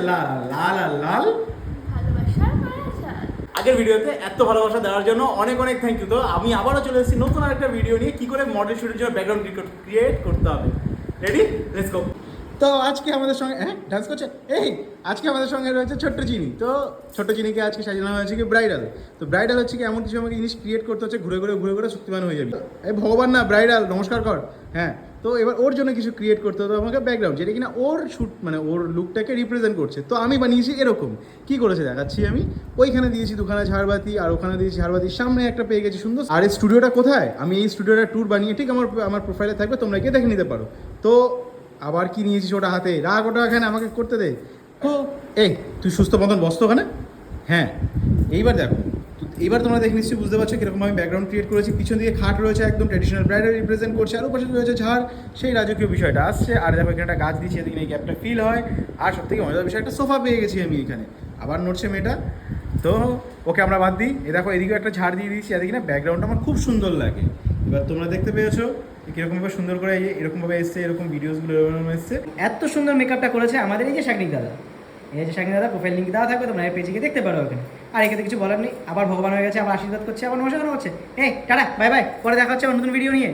লাল লাল আর লাল ভালোবাসার মায়াজাল। আগের ভিডিওতে এত ভালোবাসা দেওয়ার জন্য অনেক অনেক থ্যাংক ইউ। তো আমি আবারও চলে এসেছি নতুন আরেকটা ভিডিও নিয়ে, কি করে মডেল শুটের জন্য ব্যাকগ্রাউন্ড ক্রিয়েট করতে হবে। Ready, let's go. তো আজকে আমাদের সঙ্গে ডান্স করছে আজকে আমাদের সঙ্গে রয়েছে ছোট্ট চিনি। তো ছোট্ট চিনিকে আজকে সাজানো হয়েছে কি ব্রাইডাল। তো ব্রাইডাল হচ্ছে কি এমন কিছু আমাকে জিনিস ক্রিয়েট করতে হচ্ছে, ঘুরে ঘুরে শক্তিমান হয়ে যাবে। এই ভগবান না, ব্রাইডাল নমস্কার কর। হ্যাঁ, তো এবার ওর জন্য কিছু ক্রিয়েট করতে হতো আমাকে ব্যাকগ্রাউন্ড, যেটা কিনা ওর শ্যুট মানে ওর লুকটাকে রিপ্রেজেন্ট করছে। তো আমি বানিয়েছি এরকম। কি করেছে দেখাচ্ছি আমি। ওইখানে দিয়েছি দুখানা ঝাড়বাতি, আর ওখানে দিয়েছি ঝাড়বাতির সামনে একটা পেয়ে গেছি সুন্দর। আর এই স্টুডিওটা কোথায়, আমি এই স্টুডিওটা ট্যুর বানিয়ে ঠিক আমার প্রোফাইলে থাকবে, তোমরা গিয়ে দেখে নিতে পারো। তো আবার কি নিয়েছিস ওটা হাতে, রাগ ওটা এখানে আমাকে করতে দে। ও তুই সুস্থ মতন বসতো ওখানে। হ্যাঁ, এইবার দেখো, এইবার তোমরা দেখে নিশ্চয়ই বুঝতে পারছো কিরকম আমি ব্যাকগ্রাউন্ড ক্রিয়েট করেছি। পিছন দিকে খাট রয়েছে, একদম ট্র্যাডিশনাল ব্রাইডাল রিপ্রেজেন্ট করছে, আর ওপাশে রয়েছে ঝাড়, সেই রাজকীয় বিষয়টা আসছে। আর দেখো এখানে একটা গাছ দিচ্ছি, এদিকে এই গ্যাপটা ফিল হয়। আর সব থেকে মজার বিষয়, একটা সোফা পেয়ে গেছি আমি এখানে। আবার নড়ছে মেয়েটা। তো ওকে আমরা বাদ দিই। দেখো এদিকেও একটা ঝাড় দিয়ে দিয়েছি, এদিকে না ব্যাকগ্রাউন্ডটা আমার খুব সুন্দর লাগে। এবার তোমরা দেখতে পেয়েছো কীরকমভাবে সুন্দর করে এরকমভাবে এসছে, এরকম ভিডিওসগুলো এরকম এসছে। এত সুন্দর মেকআপটা করেছে আমাদের এই যে শাকনিক দাদা। এই যে শাকনিক দাদা প্রোফাইল লিঙ্ক দেওয়া থাকবে, তোমরা পেজে গিয়ে দেখতে পারো ওখানে। আর এখানে কিছু বলার নেই, আবার ভগবান হয়ে গেছে, আবার আশীর্বাদ করছে, আবার নমস্কার করছে। টাটা বাই বাই, পরে দেখা হচ্ছে নতুন ভিডিও নিয়ে।